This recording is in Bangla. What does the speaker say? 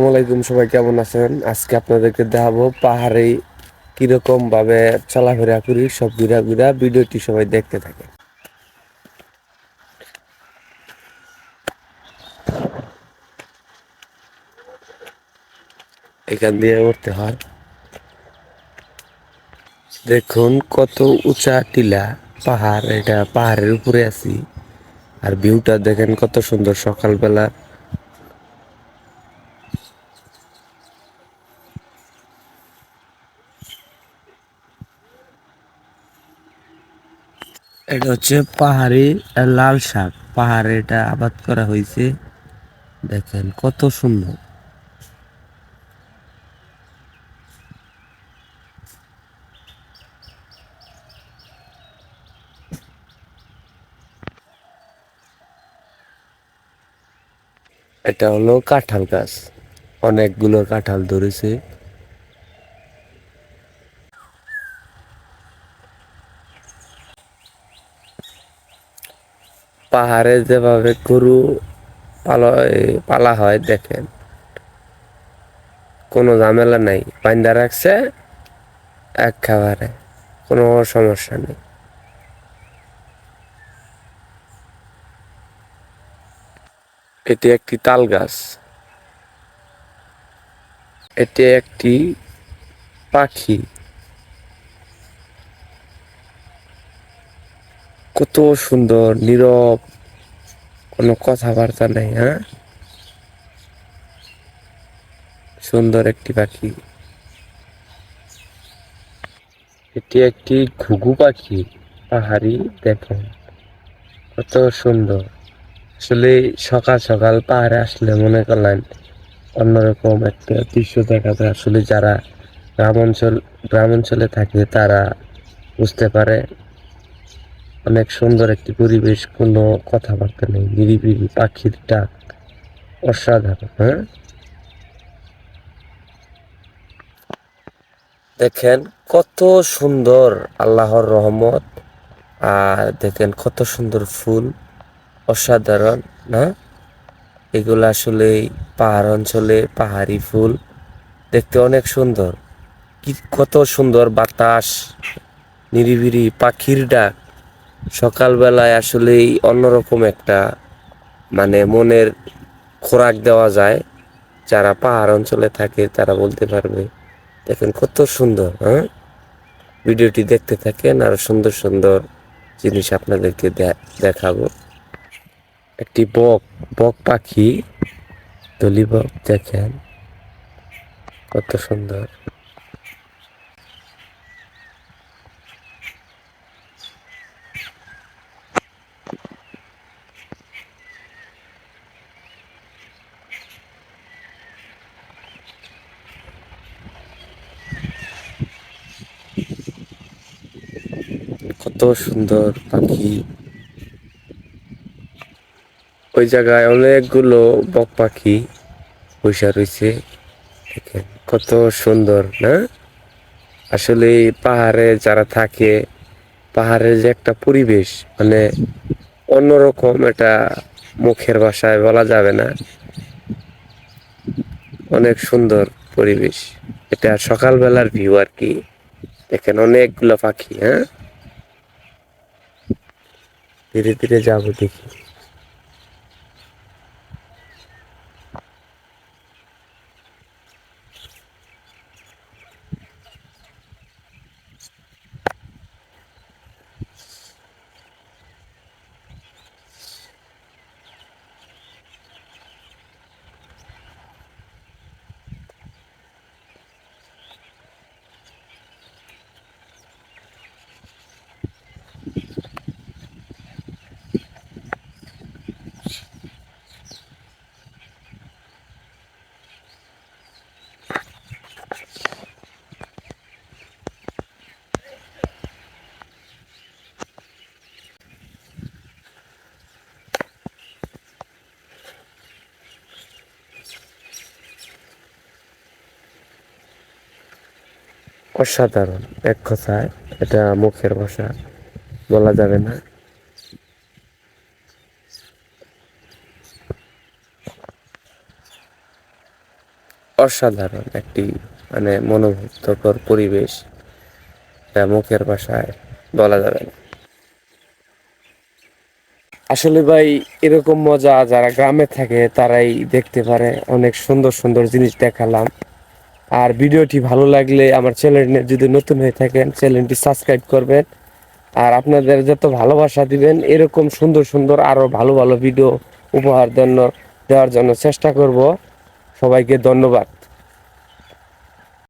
আসসালামু আলাইকুম, সবাই কেমন আছেন? আজকে আপনাদেরকে দেখাবো পাহাড়ে কিরকম ভাবে চলাফেরা করি, সব ঘুরা ঘুরা ভিডিওটি সবাই দেখতে থাকে। এখান দিয়ে উঠতে হয়, দেখুন কত উঁচা টিলা পাহাড়। এটা পাহাড়ের উপরে আছি, আর ভিউটা দেখেন কত সুন্দর সকালবেলা। এটা হচ্ছে পাহাড়ি লাল শাক, পাহাড়ে এটা আবাদ করা হয়েছে। দেখেন কত সুন্দর। এটা হলো কাঁঠাল গাছ, অনেকগুলো কাঁঠাল ধরেছে। পাহাড়ে যেভাবে গরু পালা হয় দেখেন, কোনো ঝামেলা নাই, বান্ধা রাখছে একেবারে, কোনো সমস্যা নেই। এটি একটি তাল গাছ, এটি একটি পাখি। কত সুন্দর নীরব, কোনো কথাবার্তা নেই। হ্যাঁ, সুন্দর একটি পাখি। এটি একটি ঘুঘু পাখি, পাহাড়ি। দেখেন কত সুন্দর। আসলে সকাল সকাল পাহাড়ে আসলে মনে করলেন অন্যরকম একটা দৃশ্য দেখা যায়। আসলে যারা গ্রামাঞ্চলে থাকে তারা বুঝতে পারে, অনেক সুন্দর একটি পরিবেশ, কোনো কথাবার্তা নেই, নিরিবিলি, পাখির ডাক অসাধারণ। হ্যাঁ, দেখেন কত সুন্দর আল্লাহর রহমত। আর দেখেন কত সুন্দর ফুল, অসাধারণ না? এগুলো আসলে পাহাড় অঞ্চলে পাহাড়ি ফুল, দেখতে অনেক সুন্দর। কি কত সুন্দর বাতাস, নিরিবিলি পাখির ডাক সকালবেলায়। আসলেই অন্যরকম একটা, মানে মনের খোরাক দেওয়া যায়। যারা পাহাড় অঞ্চলে থাকে তারা বলতে পারবে। দেখেন কত সুন্দর। হ্যাঁ, ভিডিওটি দেখতে থাকেন, আর সুন্দর সুন্দর জিনিস আপনাদেরকে দেখাবো। একটি বক, বক পাখি, ধলি বক। দেখেন কত সুন্দর। কত সুন্দর পাখি। ওই জায়গায় অনেকগুলো বক পাখি বসে রয়েছে। দেখেন কত সুন্দর না? আসলে পাহাড়ে যারা থাকে, পাহাড়ের যে একটা পরিবেশ, মানে অন্যরকম, এটা মুখের ভাষায় বলা যাবে না। অনেক সুন্দর পরিবেশ। এটা সকালবেলার ভিউ আর কি। দেখেন অনেকগুলো পাখি। হ্যাঁ, ধীরে ধীরে যাবো দেখি। অসাধারণ, এক কথায় এটা মুখের ভাষা বলা যাবে না। অসাধারণ একটি মানে মনোমুগ্ধকর পরিবেশ, যা মুখের ভাষায় বলা যাবে না। আসলে ভাই এরকম মজা যারা গ্রামে থাকে তারাই দেখতে পারে। অনেক সুন্দর সুন্দর জিনিস দেখালাম। আর ভিডিওটি ভালো লাগলে আমার চ্যানেলে যদি নতুন হয়ে থাকেন চ্যানেলটি সাবস্ক্রাইব করবেন। আর আপনাদের যত ভালোবাসা দিবেন এরকম সুন্দর সুন্দর আরো ভালো ভালো ভিডিও উপহার দেওয়ার জন্য চেষ্টা করব। সবাইকে ধন্যবাদ।